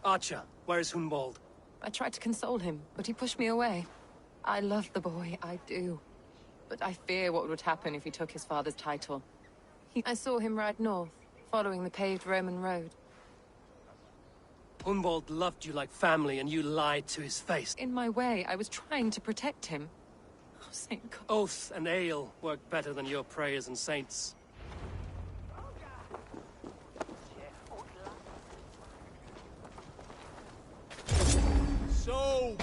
Archer, where is Hunwald? I tried to console him, but he pushed me away. I love the boy, I do. But I fear what would happen if he took his father's title. I saw him ride north, following the paved Roman road. Hunwald loved you like family, and you lied to his face. In my way, I was trying to protect him. Oh, Saint God. Oath and ale work better than your prayers and saints. So...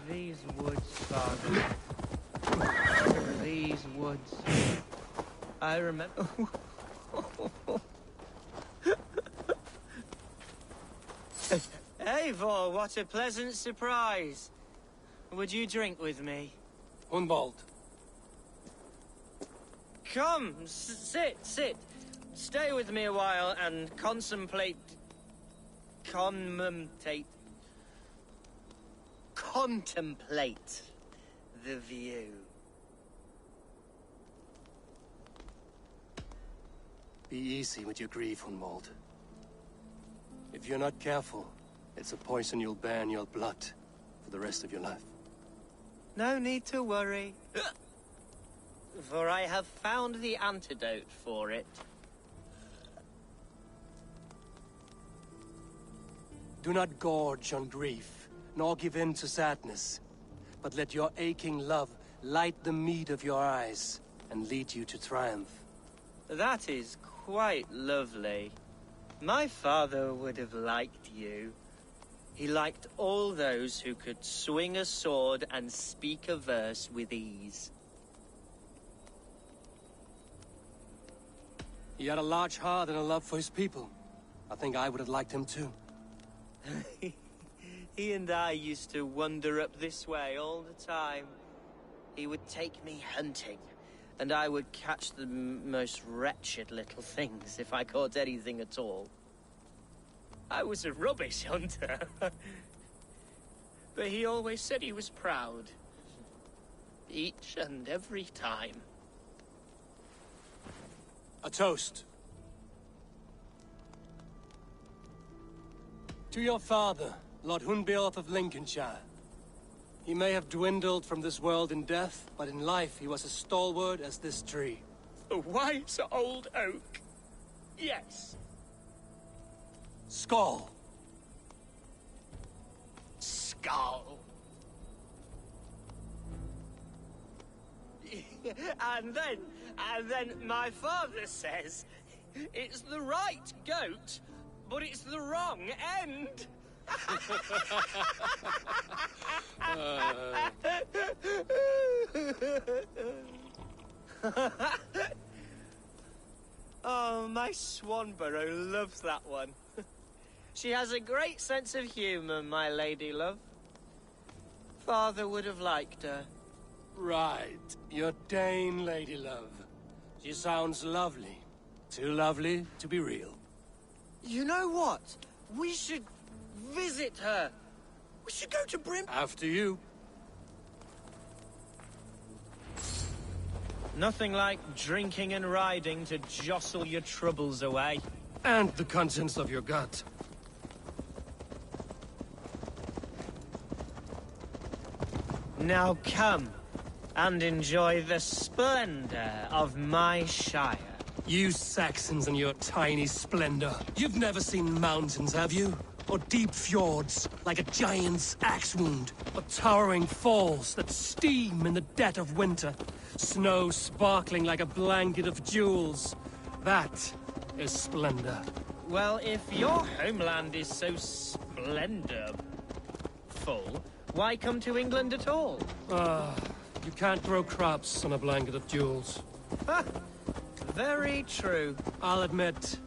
These woods, Father. These woods. I remember... Eivor, what a pleasant surprise. Would you drink with me? Hunwald. Come, sit. Stay with me a while and contemplate the view. Be easy with your grief, Hunwald. If you're not careful, it's a poison you'll bear in your blood for the rest of your life. No need to worry, for I have found the antidote for it. Do not gorge on grief, nor give in to sadness, but let your aching love light the mead of your eyes and lead you to triumph. That is quite lovely. My father would have liked you. He liked all those who could swing a sword and speak a verse with ease. He had a large heart and a love for his people. I think I would have liked him too. He and I used to wander up this way all the time. He would take me hunting, and I would catch the most wretched little things if I caught anything at all. I was a rubbish hunter. But he always said he was proud. Each and every time. A toast. To your father, Lord Hunbeorth of Lincolnshire. He may have dwindled from this world in death, but in life he was as stalwart as this tree. A wise old oak. Yes. Skull. Skull. And then my father says, it's the right goat, but it's the wrong end. Oh, my Swanborough loves that one. She has a great sense of humor, my lady love. Father would have liked her. Right. Your Dane lady love. She sounds lovely. Too lovely to be real. You know what? We should visit her. We should go to Brim. After you. Nothing like drinking and riding to jostle your troubles away. And the contents of your gut. Now come and enjoy the splendor of my Shire. You Saxons and your tiny splendor. You've never seen mountains, have you? Or deep fjords, like a giant's axe wound. Or towering falls that steam in the dead of winter. Snow sparkling like a blanket of jewels. That is splendor. Well, if your homeland is so splendorful, why come to England at all? You can't grow crops on a blanket of jewels. Ha! Very true. I'll admit,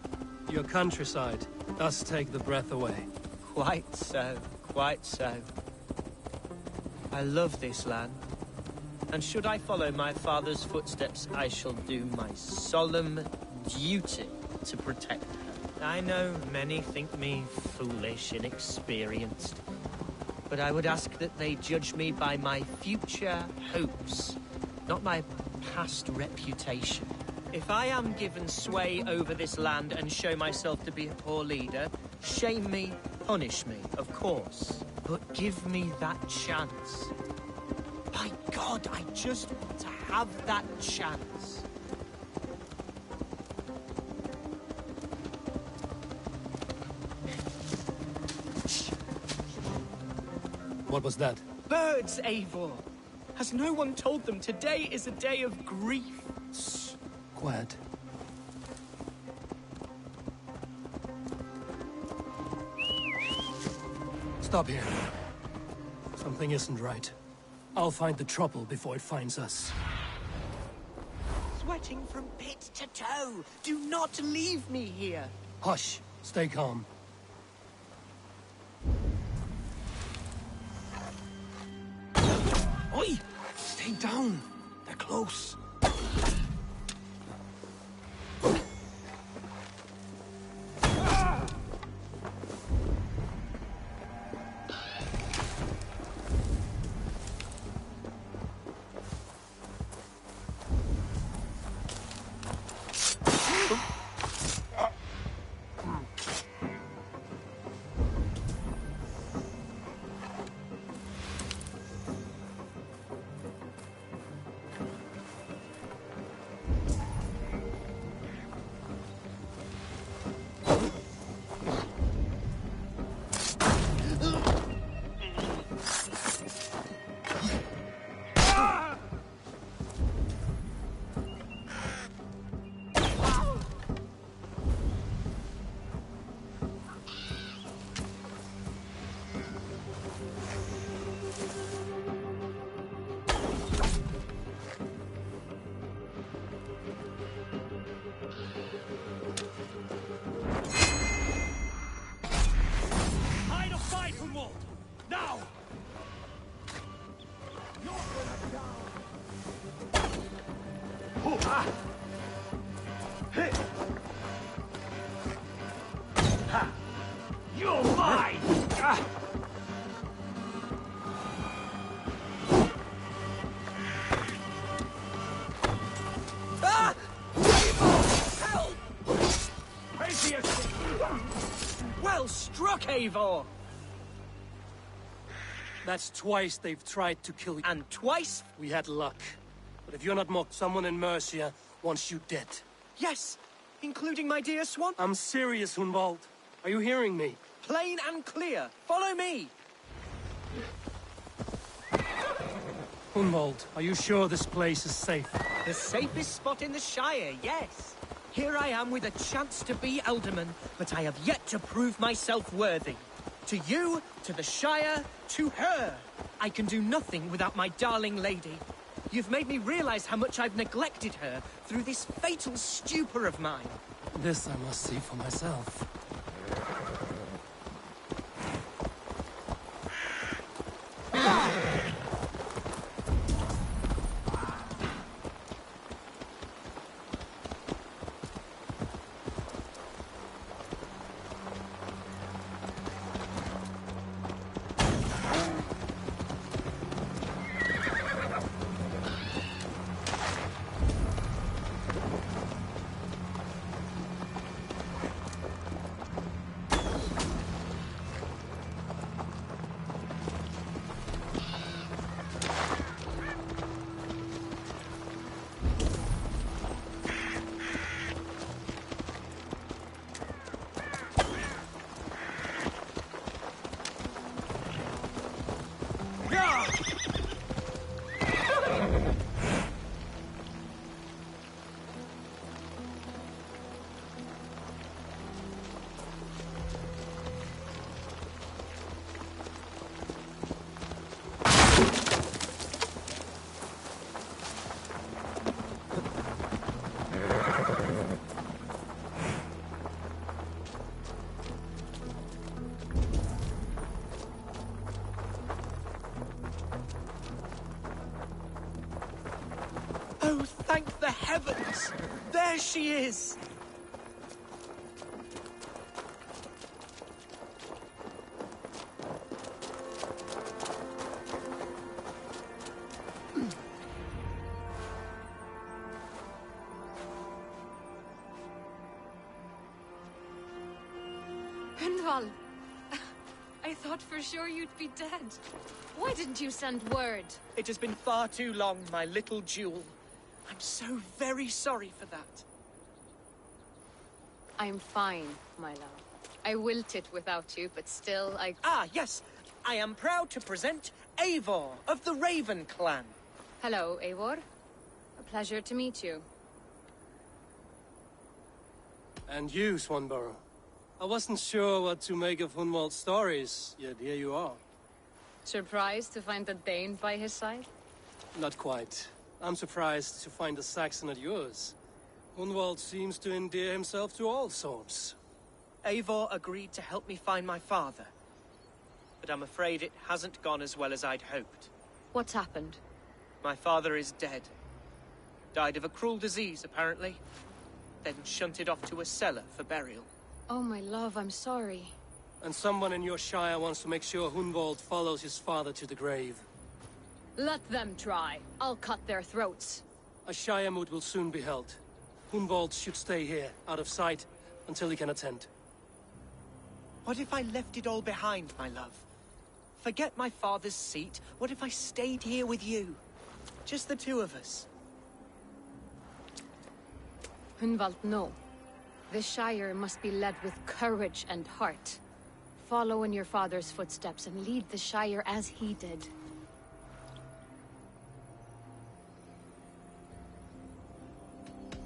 your countryside does take the breath away. Quite so, quite so. I love this land. And should I follow my father's footsteps, I shall do my solemn duty to protect her. I know many think me foolish, inexperienced, but I would ask that they judge me by my future hopes, not my past reputation. If I am given sway over this land and show myself to be a poor leader, shame me, punish me, of course, but give me that chance. By God, I just want to have that chance. What was that? Birds, Eivor! Has no one told them today is a day of grief? Quiet. Stop here. Something isn't right. I'll find the trouble before it finds us. Sweating from pit to toe! Do not leave me here! Hush. Stay calm. Oi! Stay down. They're close. You're mine! Help! Well struck, Eivor! That's twice they've tried to kill you. And twice? We had luck. But if you're not mocked, someone in Mercia wants you dead. Yes, including my dear Swan. I'm serious, Hunwald. Are you hearing me? Plain and clear. Follow me. Hunwald, are you sure this place is safe? The safest spot in the Shire, yes. Here I am with a chance to be Alderman, but I have yet to prove myself worthy. To you, to the Shire, to her. I can do nothing without my darling lady. You've made me realize how much I've neglected her through this fatal stupor of mine. This I must see for myself. Oh, thank the heavens! There she is! Hunval! I thought for sure you'd be dead. Why didn't you send word? It has been far too long, my little jewel. I'm so very sorry for that. I'm fine, my love. I wilted without you, but still I... Ah, yes! I am proud to present Eivor of the Raven clan. Hello, Eivor. A pleasure to meet you. And you, Swanborough. I wasn't sure what to make of Hunwald's stories, yet here you are. Surprised to find a Dane by his side? Not quite. I'm surprised to find a Saxon at yours. Hunwald seems to endear himself to all sorts. Eivor agreed to help me find my father. But I'm afraid it hasn't gone as well as I'd hoped. What's happened? My father is dead. Died of a cruel disease, apparently. Then shunted off to a cellar for burial. Oh, my love, I'm sorry. And someone in your shire wants to make sure Hunwald follows his father to the grave. Let them try. I'll cut their throats. A shire moot will soon be held. Hunwald should stay here, out of sight, until he can attend. What if I left it all behind, my love? Forget my father's seat. What if I stayed here with you? Just the two of us. Hunwald, no. This Shire must be led with courage and heart. Follow in your father's footsteps and lead the Shire as he did.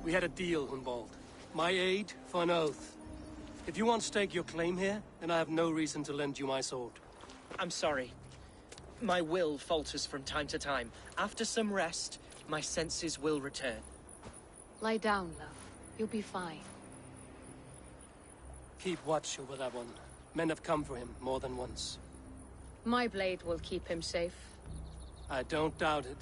We had a deal, Hunwald. My aid for an oath. If you want to stake your claim here, then I have no reason to lend you my sword. I'm sorry. My will falters from time to time. After some rest, my senses will return. Lie down, love. You'll be fine. Keep watch over that one. Men have come for him more than once. My blade will keep him safe. I don't doubt it.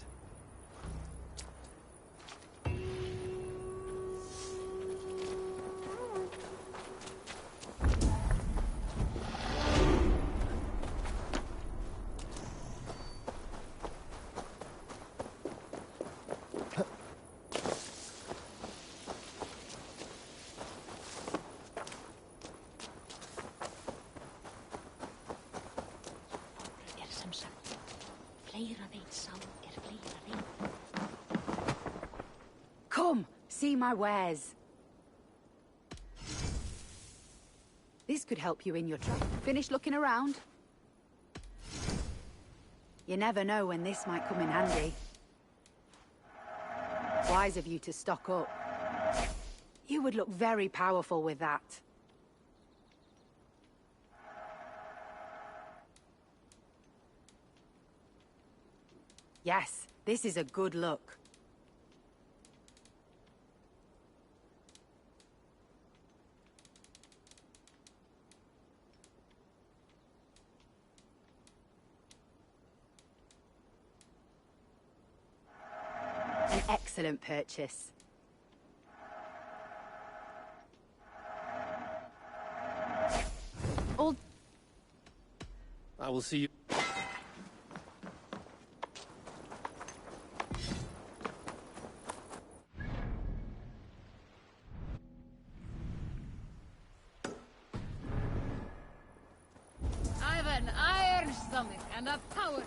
Come, see my wares. This could help you in your trap. Finished looking around? You never know when this might come in handy. Wise of you to stock up. You would look very powerful with that. Yes, this is a good look. An excellent purchase. All... I will see you. I've an iron stomach and a powerful...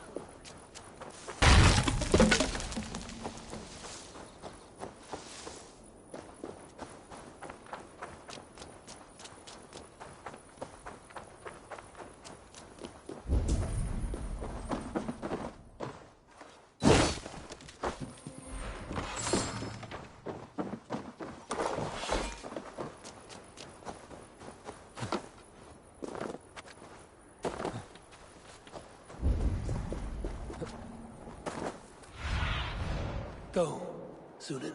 Go, Zulin.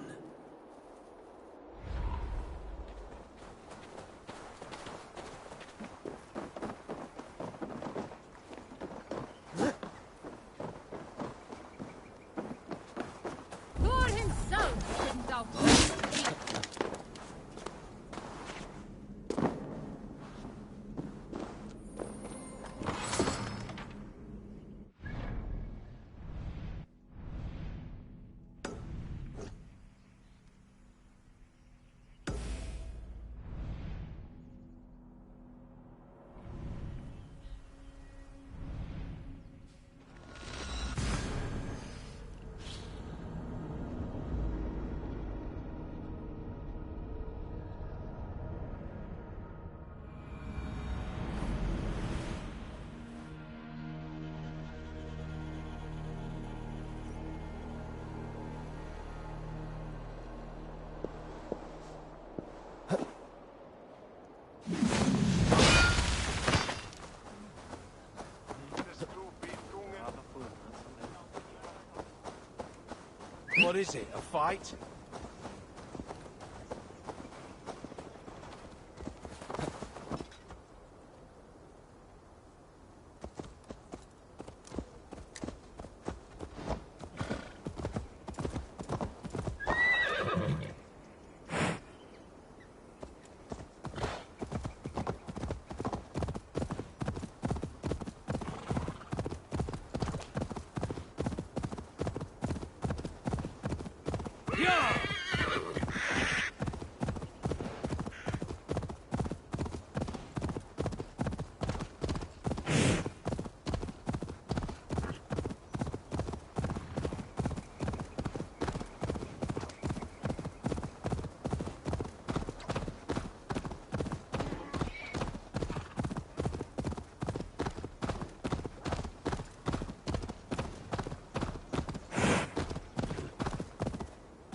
For himself! What is it, a fight?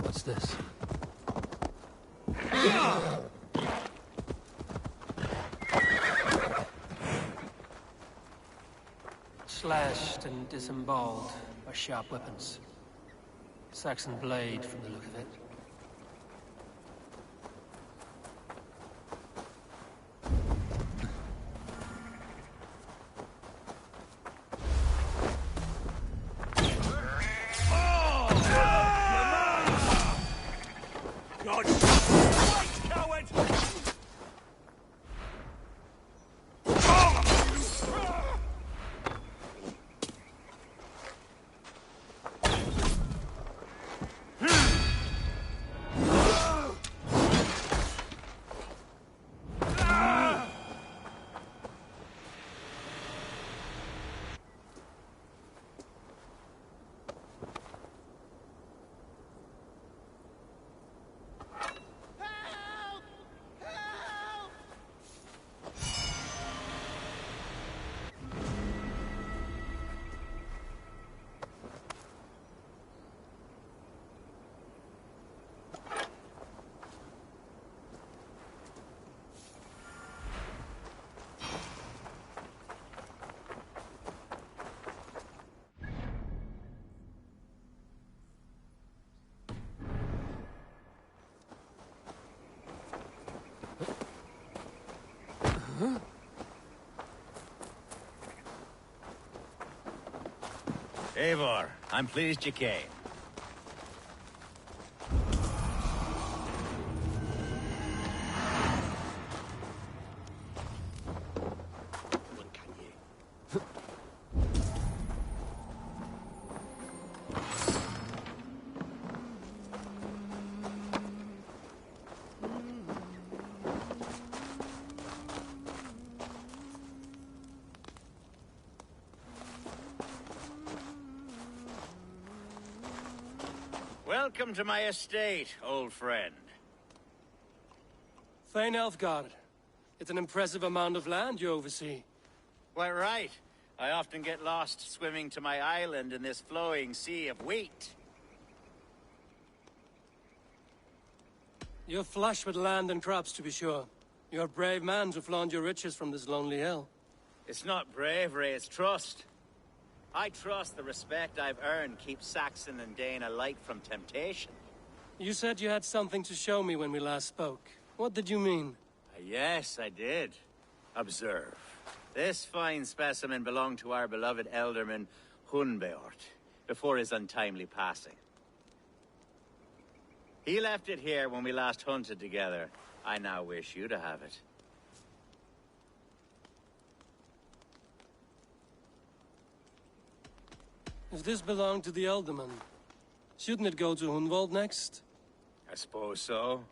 What's this? Slashed and disemboweled by sharp weapons. Saxon blade from the look of it. Eivor, I'm pleased you came. Welcome to my estate, old friend. Thane Elfgard. It's an impressive amount of land you oversee. Quite right. I often get lost swimming to my island in this flowing sea of wheat. You're flush with land and crops, to be sure. You're a brave man to flaunt your riches from this lonely hill. It's not bravery, it's trust. I trust the respect I've earned keeps Saxon and Dane alike from temptation. You said you had something to show me when we last spoke. What did you mean? Yes, I did. Observe. This fine specimen belonged to our beloved elderman, Hunbeort, before his untimely passing. He left it here when we last hunted together. I now wish you to have it. If this belonged to the Elderman, shouldn't it go to Hunwald next? I suppose so.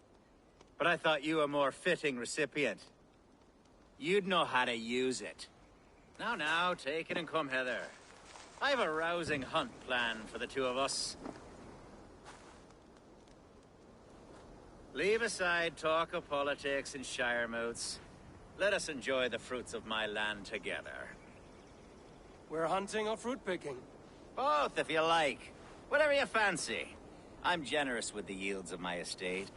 But I thought you a more fitting recipient. You'd know how to use it. Now, take it and come hither. I have a rousing hunt planned for the two of us. Leave aside talk of politics and shire moots. Let us enjoy the fruits of my land together. We're hunting or fruit picking? Both, if you like. Whatever you fancy. I'm generous with the yields of my estate.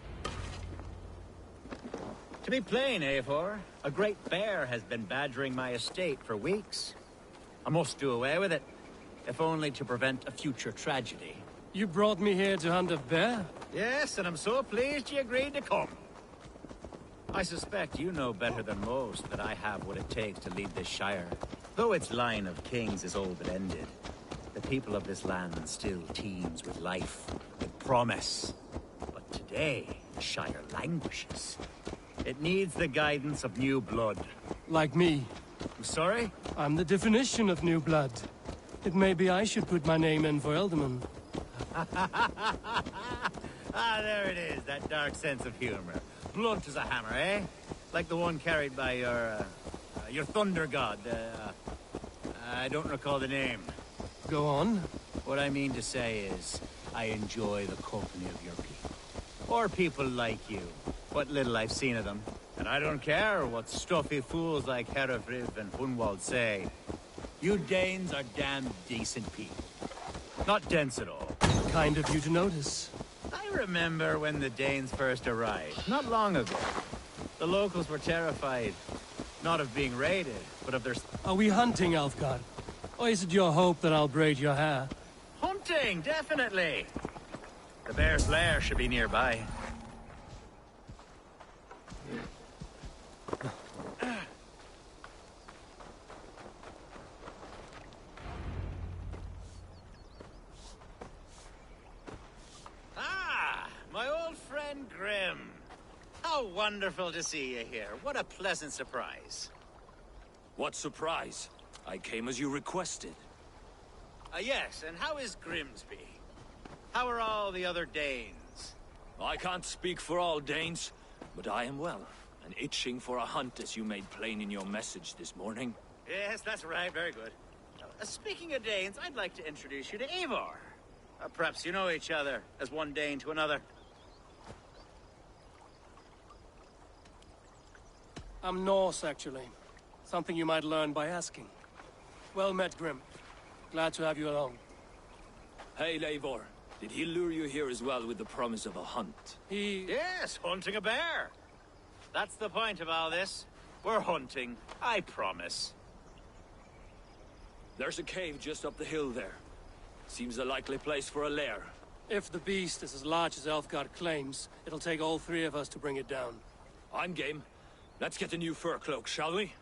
To be plain, Eivor, a great bear has been badgering my estate for weeks. I must do away with it, if only to prevent a future tragedy. You brought me here to hunt a bear? Yes, and I'm so pleased you agreed to come. I suspect you know better than most that I have what it takes to lead this Shire. Though its line of kings is all but ended, the people of this land still teems with life, with promise. But today, the Shire languishes. It needs the guidance of new blood. Like me. I'm sorry? I'm the definition of new blood. It may be I should put my name in for Elderman. Ah, there it is, that dark sense of humor. Blunt as a hammer, eh? Like the one carried by your thunder god. I don't recall the name. Go on. What I mean to say is, I enjoy the company of your people. Or people like you. What little I've seen of them. And I don't care what stuffy fools like Herefriv and Hunwald say. You Danes are damn decent people. Not dense at all. Kind of you to notice. I remember when the Danes first arrived, not long ago. The locals were terrified. Not of being raided, but of their... Are we hunting, Alfgard? Or is it your hope that I'll braid your hair? Hunting, definitely! The bear's lair should be nearby. Ah, my old friend Grim. How wonderful to see you here. What a pleasant surprise. What surprise? I came as you requested. Yes, and how is Grimsby? How are all the other Danes? I can't speak for all Danes, but I am well, and itching for a hunt as you made plain in your message this morning. Yes, that's right. Very good. Speaking of Danes, I'd like to introduce you to Eivor. Perhaps you know each other, as one Dane to another. I'm Norse, actually. Something you might learn by asking. Well met, Grim. Glad to have you along. Hey, Eivor. Did he lure you here as well with the promise of a hunt? Yes, hunting a bear. That's the point of all this. We're hunting, I promise. There's a cave just up the hill there. Seems a likely place for a lair. If the beast is as large as Elfgard claims, it'll take all three of us to bring it down. I'm game. Let's get a new fur cloak, shall we?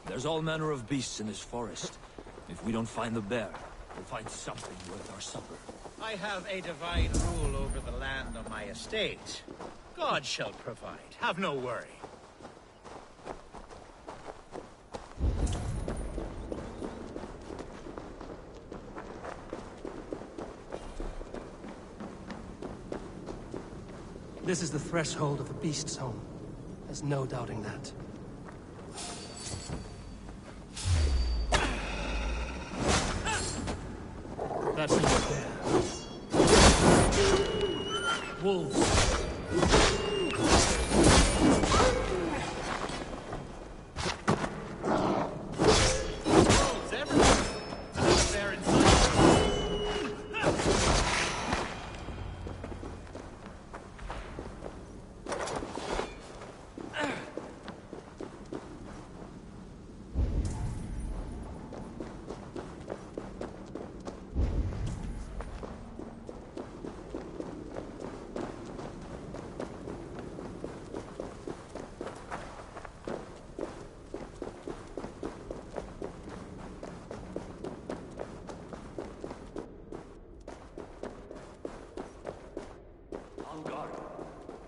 There's all manner of beasts in this forest. If we don't find the bear, we'll find something worth our supper. I have a divine rule over the land on my estate. God shall provide. Have no worry. This is the threshold of the beast's home. There's no doubting that. That's not there. Wolves.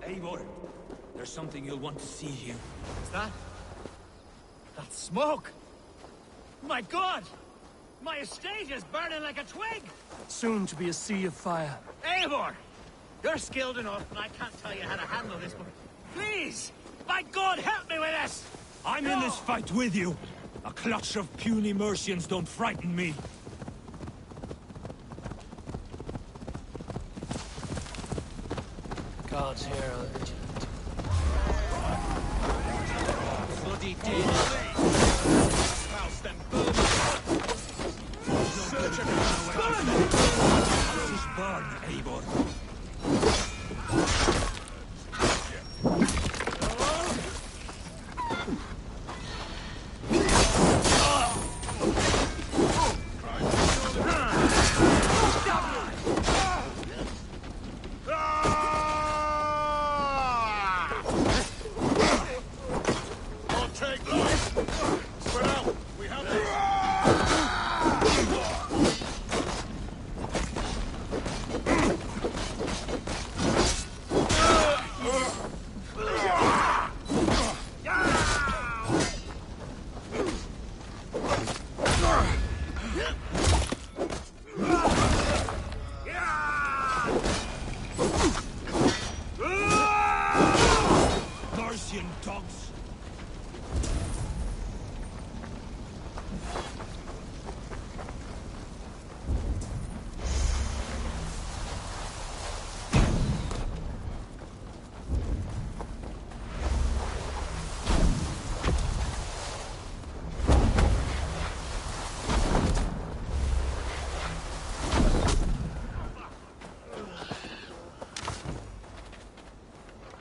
Eivor, there's something you'll want to see here. Is that smoke? My God! My estate is burning like a twig! Soon to be a sea of fire. Eivor! You're skilled enough, and I can't tell you how to handle this, but please! By God, help me with this! I'm in this fight with you! A clutch of puny Mercians don't frighten me. Guards here are vigilant. Bloody deed! Mouse them burn! Burn, Eivor!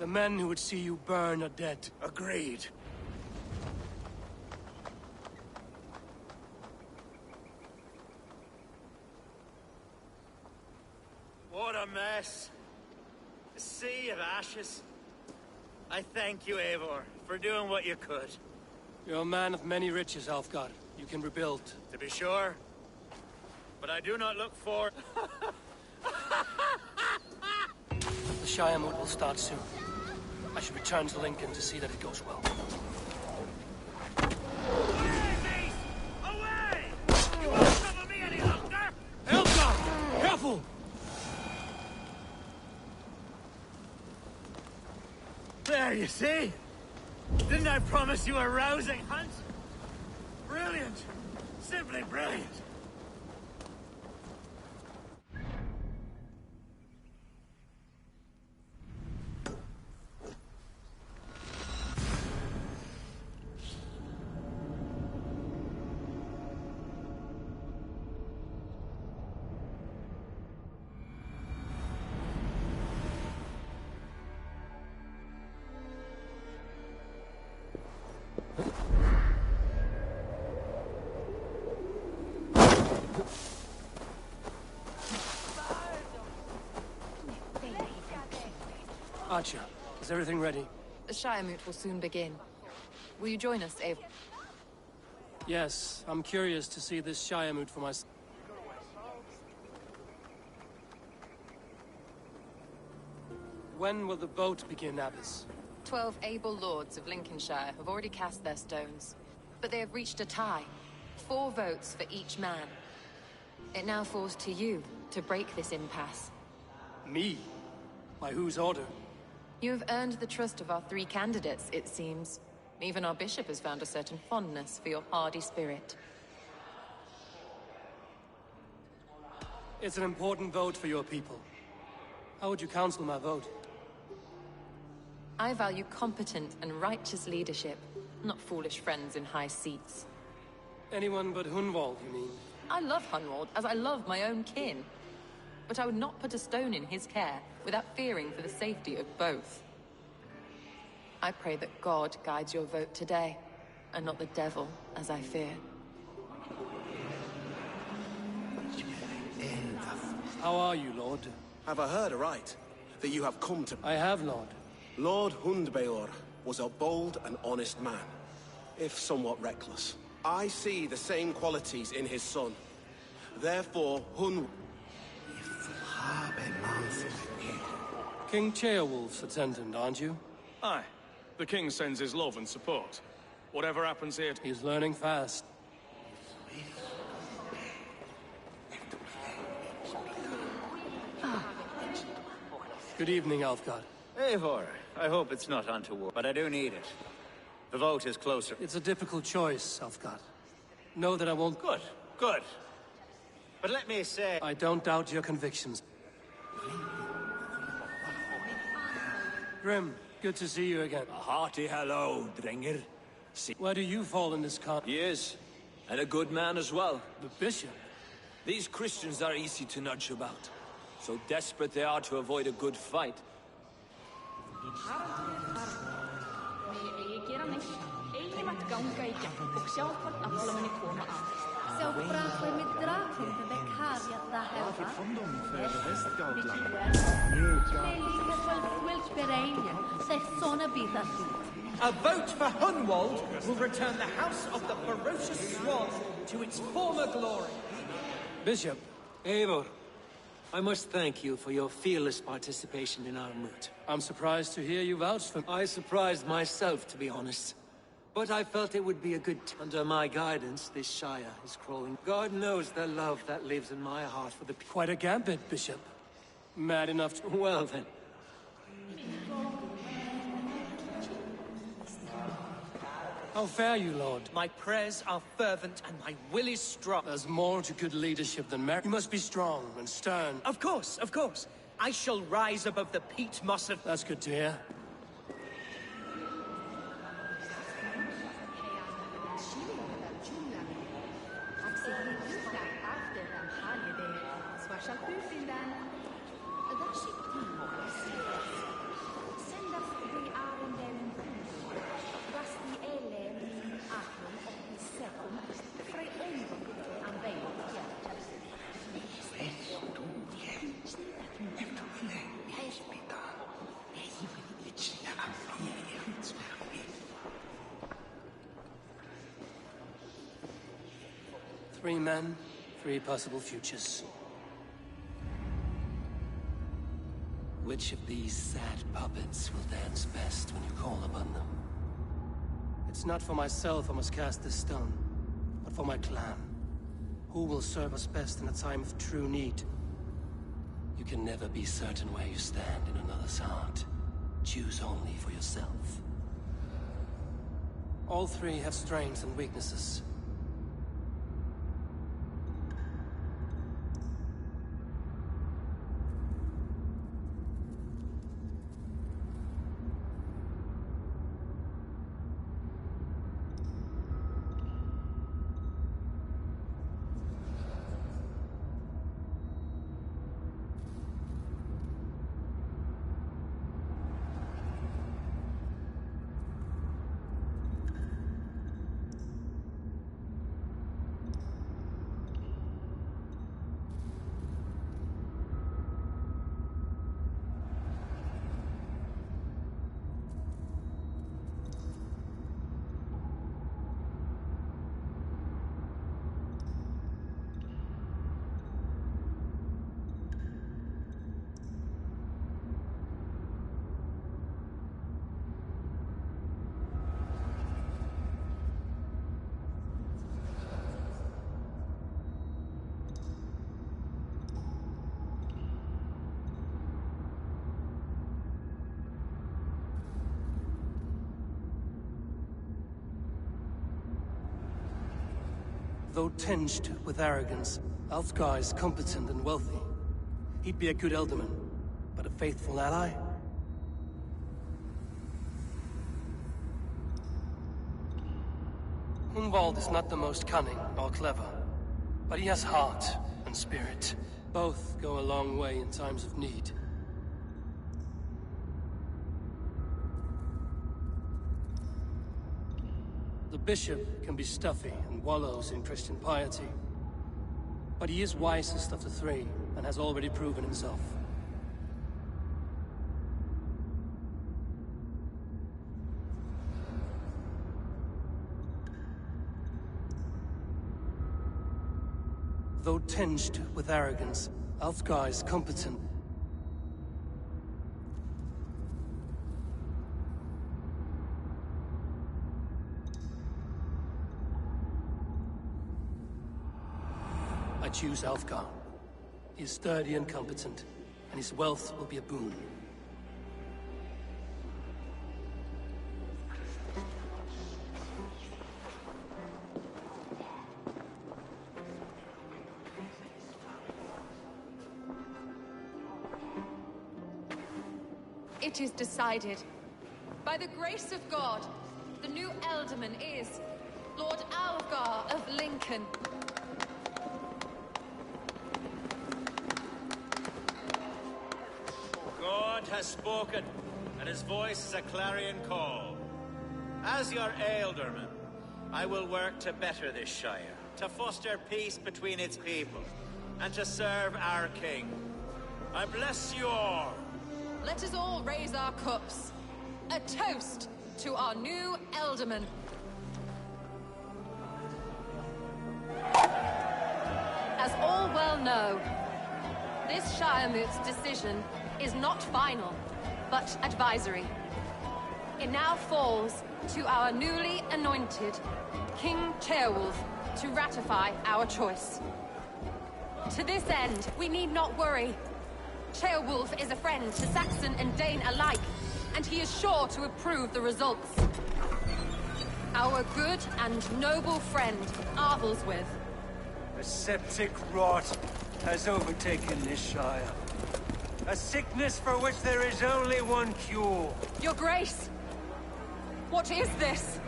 men who would see you burn are dead. Agreed. What a mess. A sea of ashes. I thank you, Eivor, for doing what you could. You're a man of many riches, Alfgar. You can rebuild. To be sure. But I do not look for... The Shire moot will start soon. I should return to Lincoln to see that it goes well. Away, mate! Away! You won't trouble me any longer! Alfgar! Careful! There, you see? Didn't I promise you a rousing hunt? Brilliant! Simply brilliant! Archer, is everything ready? The Shire moot will soon begin. Will you join us, Eivor? Yes, I'm curious to see this Shire moot for myself. When will the vote begin, Abbess? 12 able lords of Lincolnshire have already cast their stones, but they have reached a tie. 4 votes for each man. It now falls to you to break this impasse. Me? By whose order? You have earned the trust of our 3 candidates, it seems. Even our bishop has found a certain fondness for your hardy spirit. It's an important vote for your people. How would you counsel my vote? I value competent and righteous leadership, not foolish friends in high seats. Anyone but Hunwald, you mean? I love Hunwald, as I love my own kin. But I would not put a stone in his care without fearing for the safety of both. I pray that God guides your vote today, and not the devil, as I fear. How are you, Lord? Have I heard aright that you have come to... I have, Lord. Lord Hundbeor was a bold and honest man, if somewhat reckless. I see the same qualities in his son. Therefore, King Ceolwulf's attendant, aren't you? Aye. The king sends his love and support. Whatever happens here... He's learning fast. Good evening, Alfgar. Eivor, I hope it's not untoward, but I do need it. The vote is closer. It's a difficult choice, Alfgar. Know that I won't... Good, good. But let me say... I don't doubt your convictions. Grim, good to see you again. A hearty hello, Dringer. Where do you fall in this con... He is. And a good man as well. The bishop? These Christians are easy to nudge about. So desperate they are to avoid a good fight. A vote for Hunwald will return the House of the Ferocious Swan to its former glory. Bishop. Eivor, I must thank you for your fearless participation in our moot. I'm surprised to hear you vouch for... I surprised myself, to be honest. But I felt it would be a good... Under my guidance, this Shire is crawling. God knows the love that lives in my heart for the people. Quite a gambit, Bishop. Mad enough to... Well, then. How fare you, Lord? My prayers are fervent and my will is strong. There's more to good leadership than merit. You must be strong and stern. Of course, of course. I shall rise above the peat moss of... That's good to hear. Three men, three possible futures. Which of these sad puppets will dance best when you call upon them? It's not for myself I must cast this stone, but for my clan. Who will serve us best in a time of true need? You can never be certain where you stand in another's heart. Choose only for yourself. All three have strengths and weaknesses. Though tinged with arrogance, Alfgar is competent and wealthy. He'd be a good Elderman, but a faithful ally? Hunwald is not the most cunning or clever, but he has heart and spirit. Both go a long way in times of need. The bishop can be stuffy and wallows in Christian piety. But he is wisest of the three, and has already proven himself. Though tinged with arrogance, Alfgar is competent. I choose Alfgar. He is sturdy and competent, and his wealth will be a boon. It is decided. By the grace of God, the new Elderman is Lord Alfgar of Lincoln. God has spoken, and his voice is a clarion call. As your Elderman, I will work to better this Shire, to foster peace between its people, and to serve our king. I bless you all. Let us all raise our cups. A toast to our new Elderman. As all well know, this Shiremoot's decision is not final, but advisory. It now falls to our newly anointed King Ceolwulf to ratify our choice. To this end, we need not worry. Ceolwulf is a friend to Saxon and Dane alike, and he is sure to approve the results. Our good and noble friend, Arthelswith. A septic rot has overtaken this Shire. A sickness for which there is only one cure. Your Grace! What is this?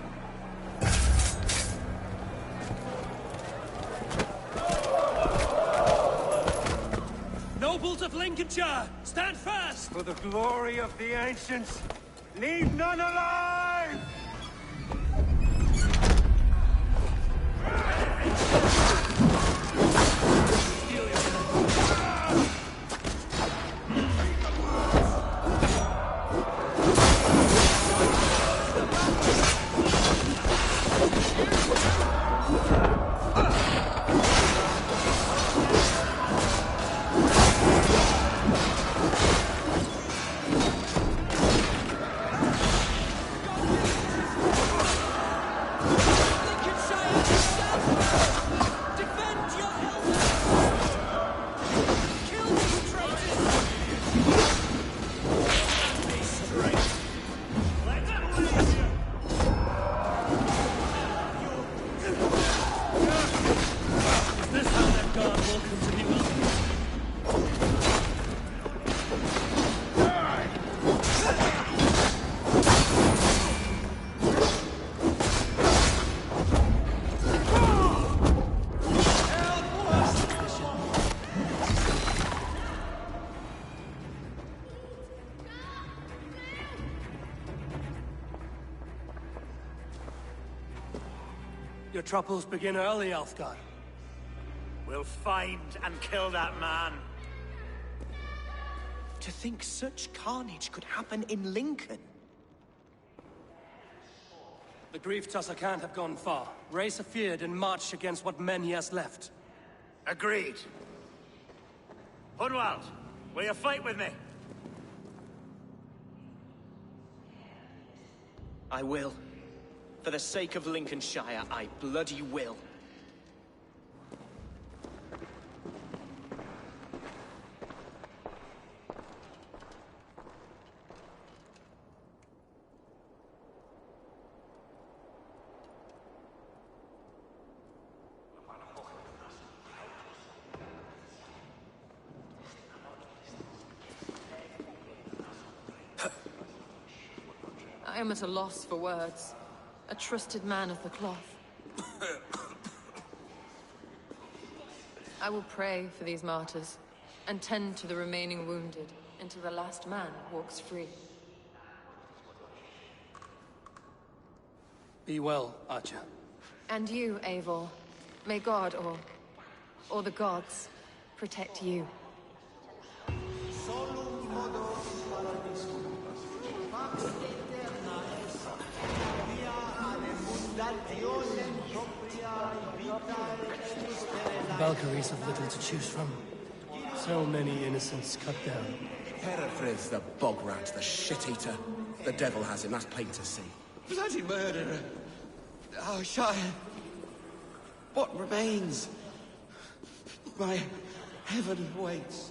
Nobles of Lincolnshire, stand fast! For the glory of the ancients Leave none alive! Your troubles begin early, Alfgar. We'll find and kill that man. To think such carnage could happen in Lincoln. The grief Tusser can't have gone far. Raise a feared and march against what men he has left. Agreed. Hunwald, will you fight with me? I will. For the sake of Lincolnshire, I bloody will. I am at a loss for words. A trusted man of the cloth. I will pray for these martyrs, and tend to the remaining wounded, until the last man walks free. Be well, Archer. And you, Eivor. May God, or the gods, protect you. Valkyries have little to choose from. So many innocents cut down. Herefrith, the bog rat, the shit-eater. The devil has him, that's plain to see. Bloody murderer! Oh, Shire! What remains? My heaven waits.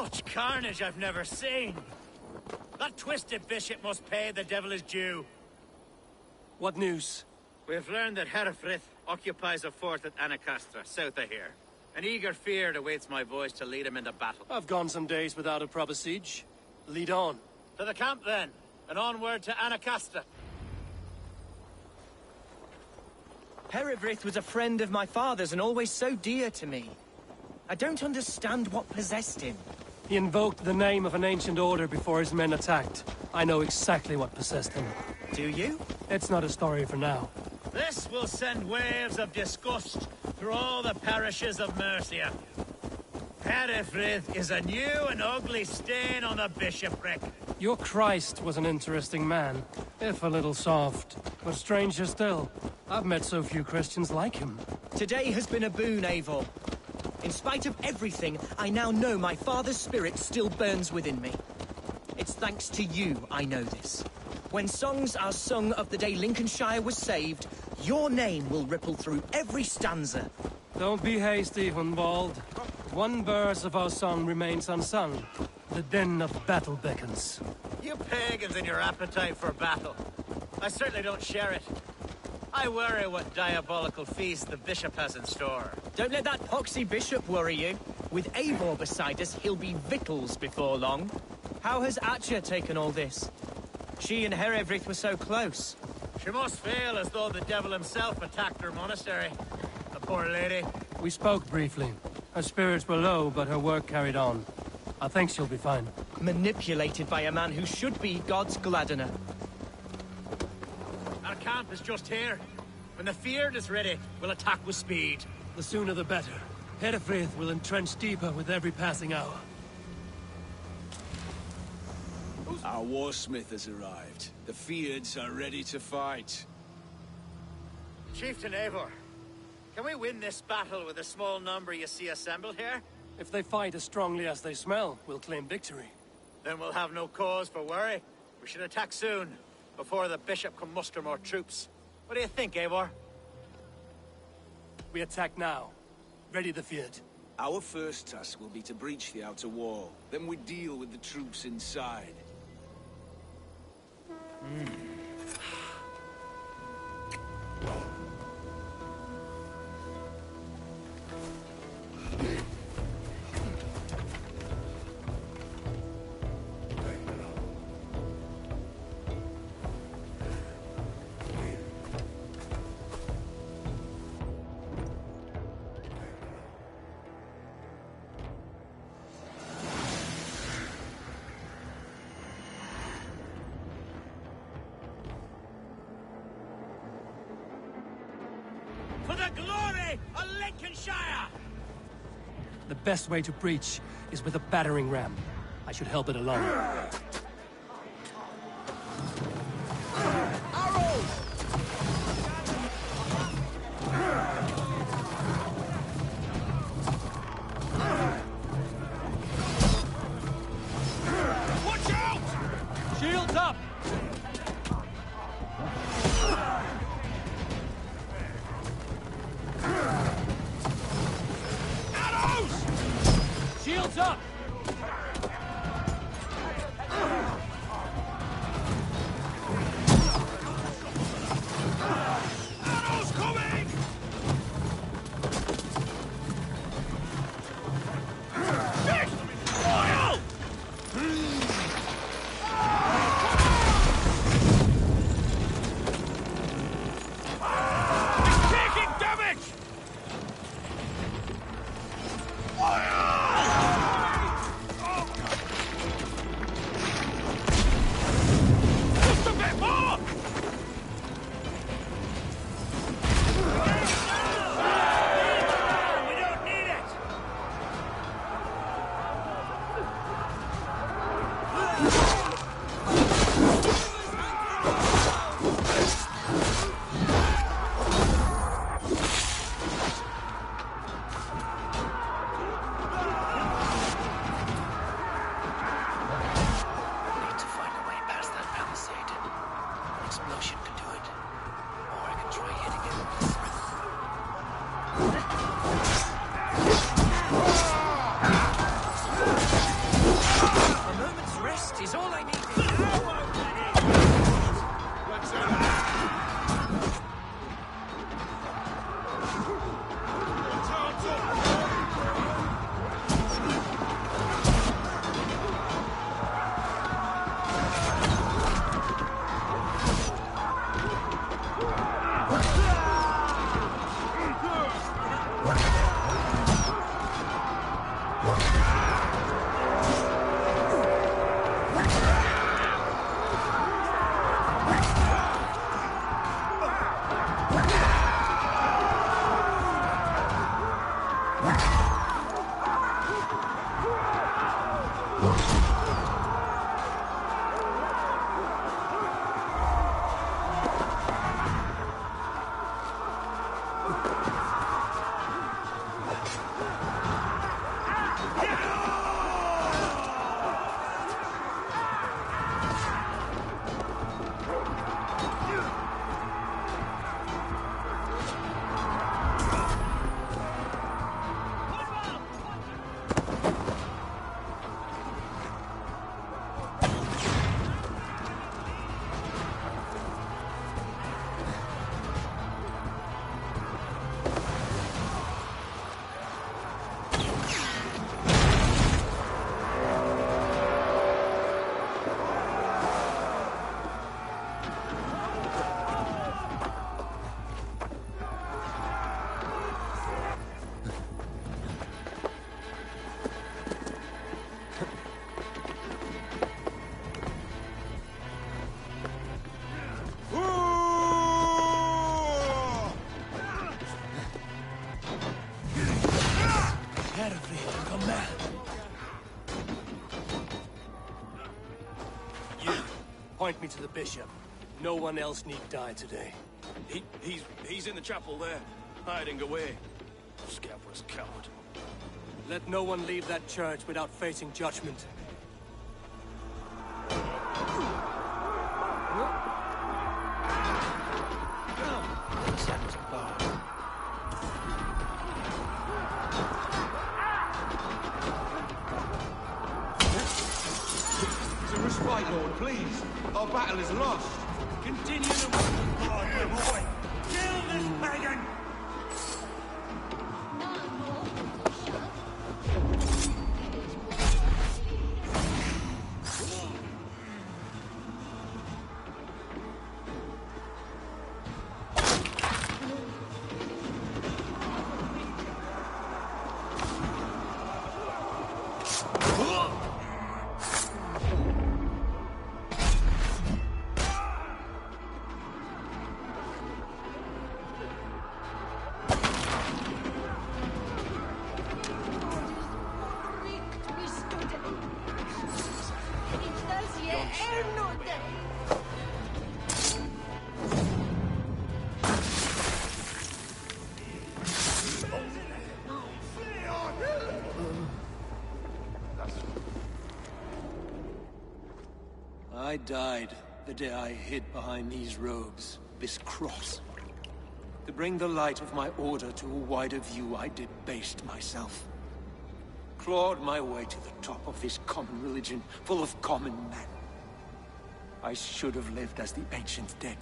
Such carnage I've never seen. That twisted bishop must pay the devil his due. What news? We've learned that Herefrith occupies a fort at Anacastra, south of here. An eager fear awaits my voice to lead him into battle. I've gone some days without a proper siege. Lead on. To the camp, then, and onward to Anacastra. Herefrith was a friend of my father's and always so dear to me. I don't understand what possessed him. He invoked the name of an ancient order before his men attacked. I know exactly what possessed him. Do you? It's not a story for now. This will send waves of disgust through all the parishes of Mercia. Herefrith is a new and ugly stain on the bishopric. Your Christ was an interesting man, if a little soft. But stranger still, I've met so few Christians like him. Today has been a boon, Eivor. In spite of everything, I now know my father's spirit still burns within me. It's thanks to you I know this. When songs are sung of the day Lincolnshire was saved, your name will ripple through every stanza. Don't be hasty, Hunwald. One verse of our song remains unsung. The din of battle beckons. You pagans and your appetite for battle. I certainly don't share it. I worry what diabolical feast the bishop has in store. Don't let that poxy bishop worry you. With Eivor beside us, he'll be victuals before long. How has Atcha taken all this? She and Herefrith were so close. She must feel as though the devil himself attacked her monastery. The poor lady. We spoke briefly. Her spirits were low, but her work carried on. I think she'll be fine. Manipulated by a man who should be God's gladdener. Our camp is just here. When the Feared is ready, we'll attack with speed. The sooner the better. Herefrith will entrench deeper with every passing hour. Our warsmith has arrived. The Feareds are ready to fight. Chieftain Eivor, can we win this battle with the small number you see assembled here? If they fight as strongly as they smell, we'll claim victory. Then we'll have no cause for worry. We should attack soon, before the bishop can muster more troops. What do you think, Eivor? We attack now. Ready the Feared. Our first task will be to breach the outer wall. Then we deal with the troops inside. For the glory of Lincolnshire! The best way to breach is with a battering ram. I should help it along. Watch out! Shields up! Shields up! Arrows coming! Big oil! It's taking damage! Just a bit more! We don't need it! Need to find a way past that palisade. An explosion could do it. Or I can try hitting it with this. Point me to the bishop. No one else need die today. He's in the chapel there, hiding away. Scabrous coward. Let no one leave that church without facing judgment. Right, Lord, please. Our battle is lost. Continue the war, boy. Kill this pagan! I died the day I hid behind these robes, this cross. To bring the light of my order to a wider view, I debased myself. Clawed my way to the top of this common religion, full of common men. I should have lived as the ancient dead.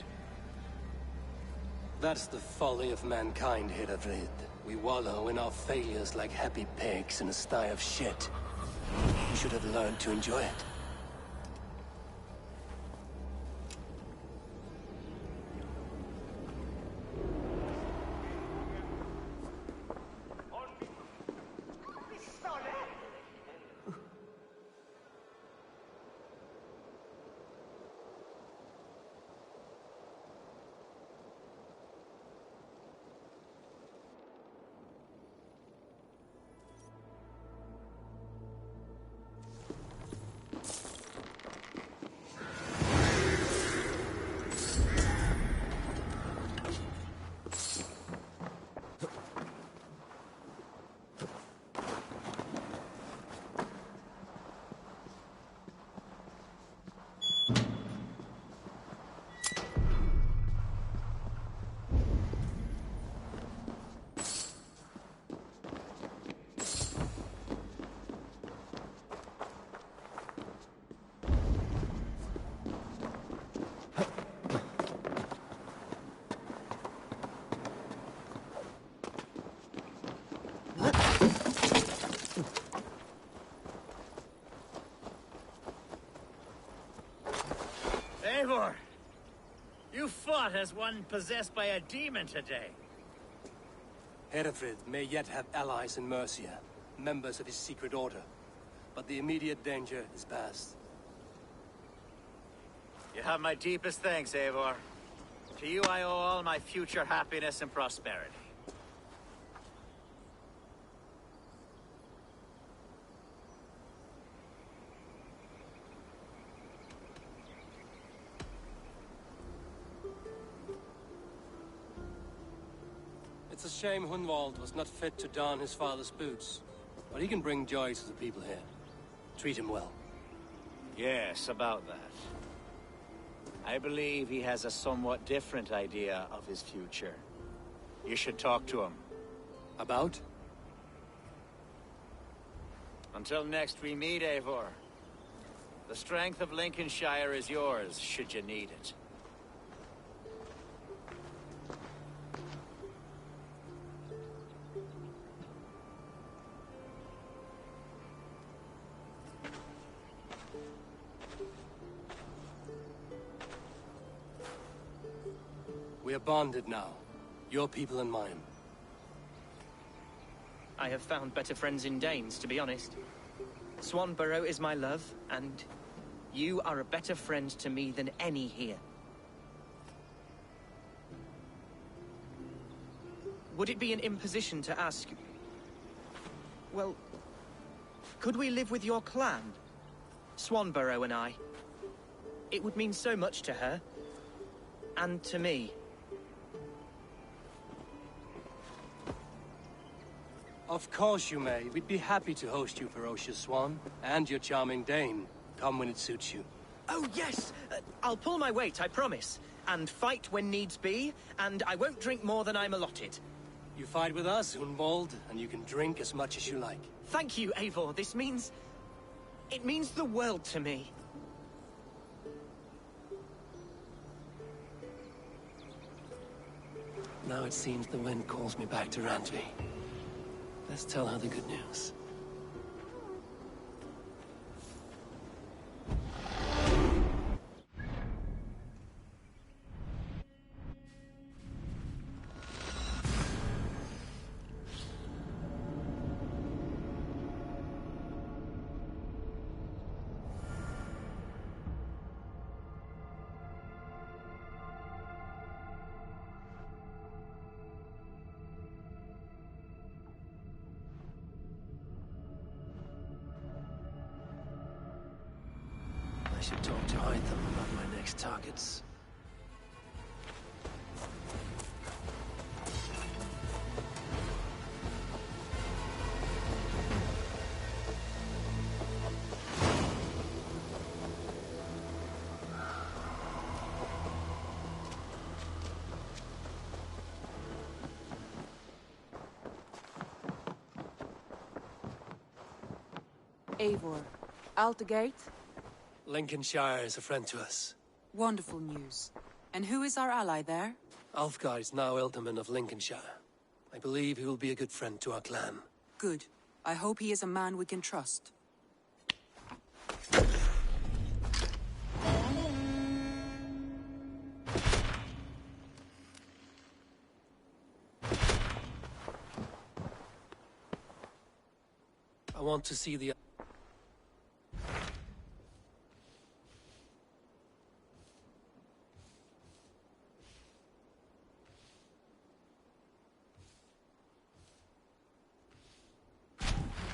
That's the folly of mankind, Hiravrid. We wallow in our failures like happy pigs in a sty of shit. We should have learned to enjoy it. Eivor! You fought as one possessed by a demon today. Hereford may yet have allies in Mercia, members of his secret order. But the immediate danger is past. You have my deepest thanks, Eivor. To you I owe all my future happiness and prosperity. It's a shame Hunwald was not fit to don his father's boots. But he can bring joy to the people here. Treat him well. Yes, about that. I believe he has a somewhat different idea of his future. You should talk to him. About? Until next we meet, Eivor. The strength of Lincolnshire is yours, should you need it. We are bonded now. Your people and mine. I have found better friends in Danes, to be honest. Swanborough is my love, and you are a better friend to me than any here. Would it be an imposition to ask... Well, could we live with your clan? Swanborough and I. It would mean so much to her. And to me. Of course you may. We'd be happy to host you, ferocious Swan. And your charming Dane. Come when it suits you. Oh, yes! I'll pull my weight, I promise. And fight when needs be, and I won't drink more than I'm allotted. You fight with us, Hunwald, and you can drink as much as you like. Thank you, Eivor. This means... it means the world to me. Now it seems the wind calls me back to Randvi. Let's tell her the good news. I should talk to Hytham about my next targets. Eivor, out the gate? Lincolnshire is a friend to us. Wonderful news. And who is our ally there? Alfgar is now Ealdorman of Lincolnshire. I believe he will be a good friend to our clan. Good. I hope he is a man we can trust. I want to see the...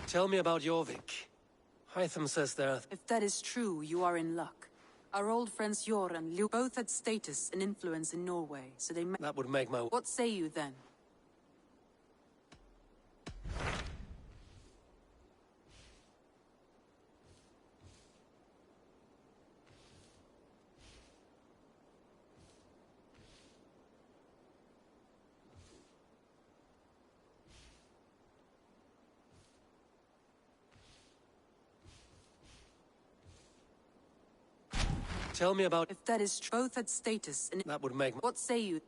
Tell me about Jorvik. Hytham says there... If that is true, you are in luck. Our old friends Yor and Liu both had status and influence in Norway, so they That would make my... What say you then? Tell me about... If that is true, both had status and... That would make my... What say you?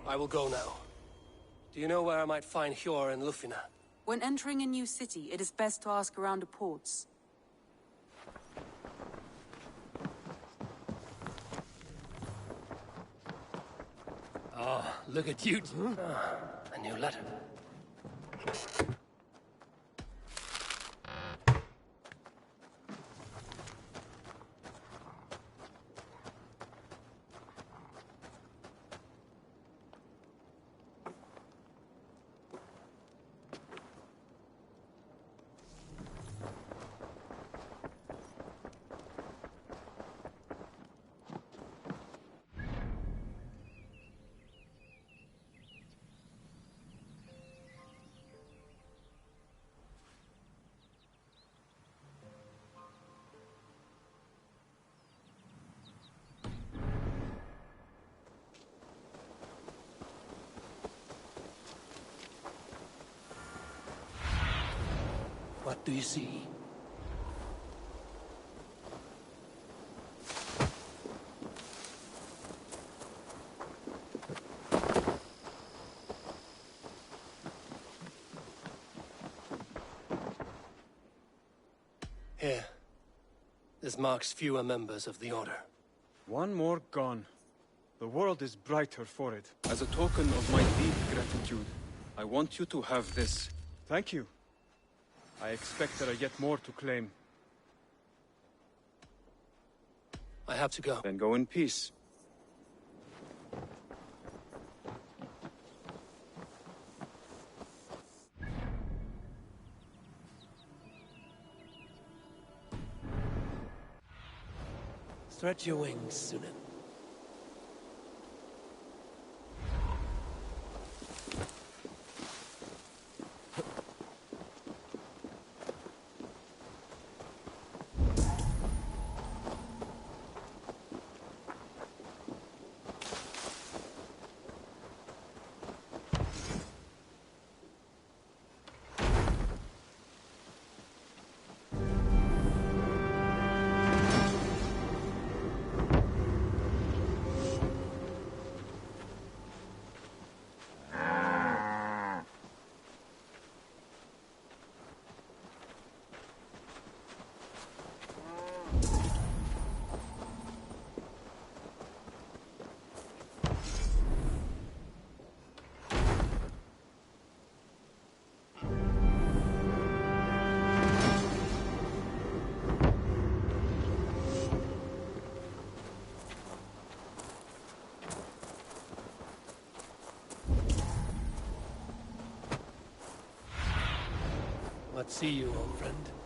I will go now. Do you know where I might find Hjor and Lufina? When entering a new city, it is best to ask around the ports. Oh, look at you. A new letter. What do you see? Here. This marks fewer members of the Order. One more gone. The world is brighter for it. As a token of my deep gratitude, I want you to have this. Thank you. I expect there are yet more to claim. I have to go. Then go in peace. Stretch your wings, Sunan. Let's see you, old friend.